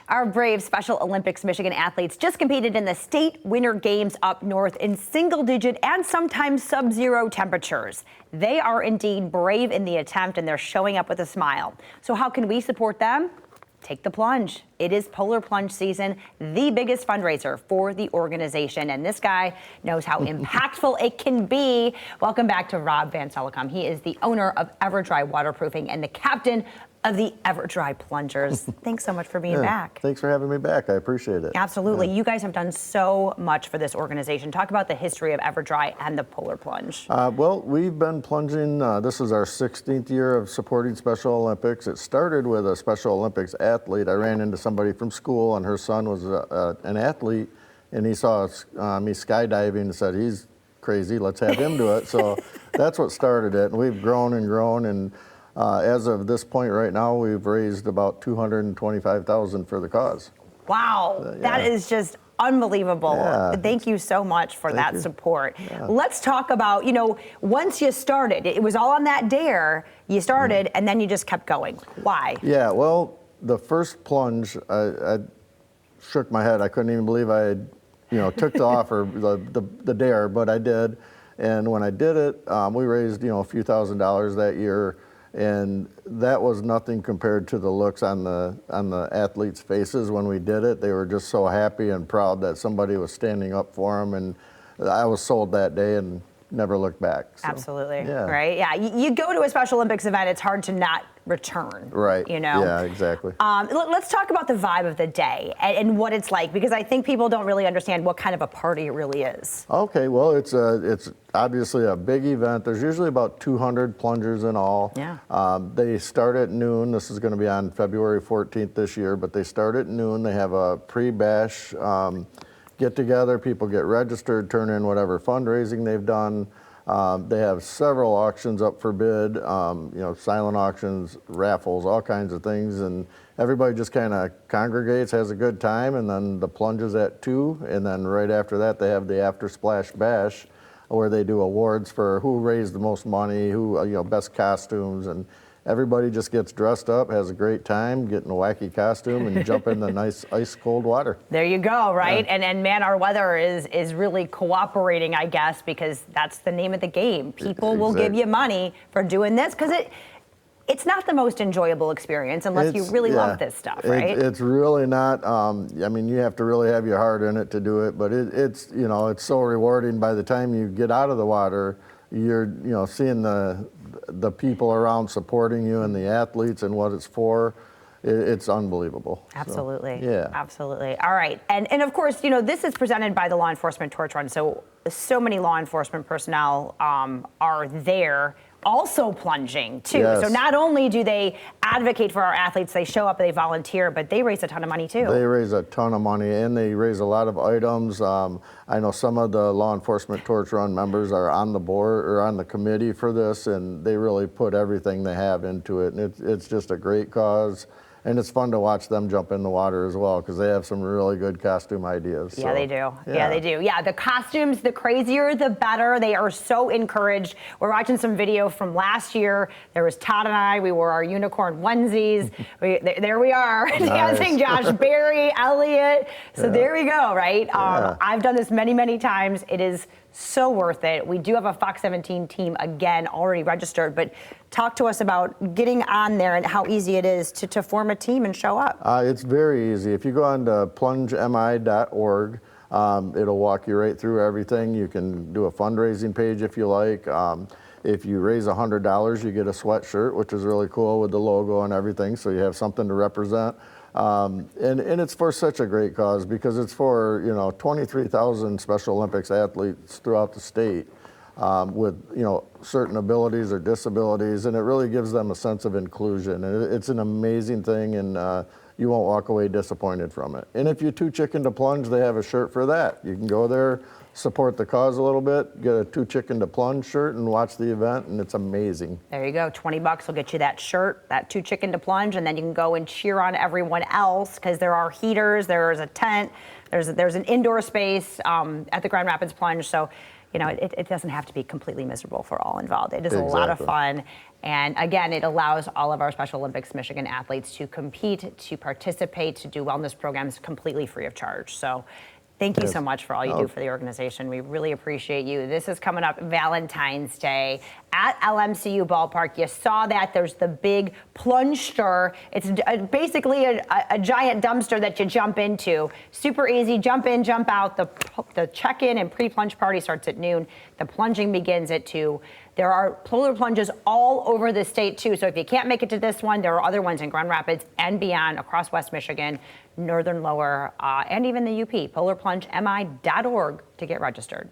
Our brave Special Olympics Michigan athletes just competed in the state winter games up north in single-digit and sometimes sub-zero temperatures. They are indeed brave in the attempt, and they're showing up with a smile. So how can we support them? Take the plunge. It is Polar Plunge season, the biggest fundraiser for the organization, and this guy knows how impactful it can be. Welcome back to Rob Van Telecom. He is the owner of EverDry Waterproofing and the captain of the EverDry Plungers. Thanks so much for being back. Thanks for having me back. I appreciate it. Absolutely. You guys have done so much for this organization. Talk about the history of EverDry and the Polar Plunge. Well, we've been plunging. This is our 16th year of supporting Special Olympics. It started with a Special Olympics athlete. I ran into somebody from school, and her son was an athlete, and he saw me skydiving and said, "He's crazy, let's have him do it." So that's what started it, and we've grown and grown, and as of this point right now, we've raised about $225,000 for the cause. Wow, that is just unbelievable. Yeah. Thank you so much for that support. Yeah. Let's talk about, once you started, it was all on that dare, you started, and then you just kept going. Why? Yeah, well, the first plunge, I shook my head. I couldn't even believe I had, took the offer, the dare, but I did. And when I did it, we raised, a few $1,000s that year. And that was nothing compared to the looks on the athletes' faces when we did it. They were just so happy and proud that somebody was standing up for them. And I was sold that day and never looked back. So, absolutely. Yeah. Right? Yeah. You go to a Special Olympics event, it's hard to not return. Right. Yeah, exactly. Let's talk about the vibe of the day and what it's like, because I think people don't really understand what kind of a party it really is. Okay, well, it's obviously a big event. There's usually about 200 plungers in all. Yeah. They start at noon. This is going to be on February 14th this year, but they start at noon. They have a pre-bash get together. People get registered, turn in whatever fundraising they've done. They have several auctions up for bid, silent auctions, raffles, all kinds of things, and everybody just kind of congregates, has a good time, and then the plunge is at 2, and then right after that they have the after splash bash, where they do awards for who raised the most money, who best costumes, and everybody just gets dressed up, has a great time, get in a wacky costume, and jump in the nice ice cold water. There you go, right? Yeah. And man, our weather is really cooperating, I guess, because that's the name of the game. People will give you money for doing this because it's not the most enjoyable experience unless you really love this stuff, right? It's really not. You have to really have your heart in it to do it, but it's so rewarding. By the time you get out of the water, you're seeing the people around supporting you and the athletes and what it's for. It's unbelievable. Absolutely. So, yeah. Absolutely. All right. And of course, this is presented by the Law Enforcement Torch Run. So many law enforcement personnel are there also plunging too. Yes. So not only do they advocate for our athletes, they show up, they volunteer, but they raise a ton of money too. They raise a ton of money, and they raise a lot of items. I know some of the Law Enforcement Torch Run members are on the board or on the committee for this, and they really put everything they have into it. And it's just a great cause. And it's fun to watch them jump in the water as well, because they have some really good costume ideas. Yeah, they do. Yeah, they do. Yeah, the costumes, the crazier, the better. They are so encouraged. We're watching some video from last year. There was Todd and I. We wore our unicorn onesies. There we are, dancing. Josh Berry, Elliot. So there we go, right? I've done this many, many times. It is so worth it. We do have a Fox 17 team, again, already registered, but talk to us about getting on there and how easy it is to form a team and show up. It's very easy. If you go on to plungemi.org, it'll walk you right through everything. You can do a fundraising page if you like. If you raise $100, you get a sweatshirt, which is really cool with the logo and everything, so you have something to represent. And it's for such a great cause, because it's for 23,000 Special Olympics athletes throughout the state with certain abilities or disabilities, and it really gives them a sense of inclusion. And it's an amazing thing, and you won't walk away disappointed from it. And if you're too chicken to plunge, they have a shirt for that. You can go there, support the cause a little bit, get a Too Chicken to Plunge shirt, and watch the event, and it's amazing. There you go. $20 will get you that shirt, that Too Chicken to Plunge, and then you can go and cheer on everyone else, because there are heaters, there's a tent, there's an indoor space at the Grand Rapids Plunge. So it doesn't have to be completely miserable for all involved. It is a lot of Exactly. fun. And again, it allows all of our Special Olympics Michigan athletes to compete, to participate, to do wellness programs completely free of charge. So thank you so much for all you do for the organization. We really appreciate you. This is coming up Valentine's Day at LMCU Ballpark. You saw that. There's the big plunger. It's basically a giant dumpster that you jump into. Super easy. Jump in, jump out. The check-in and pre-plunge party starts at noon. The plunging begins at 2. There are Polar Plunges all over the state, too. So if you can't make it to this one, there are other ones in Grand Rapids and beyond across West Michigan, Northern Lower, and even the UP. PolarPlungeMI.org to get registered.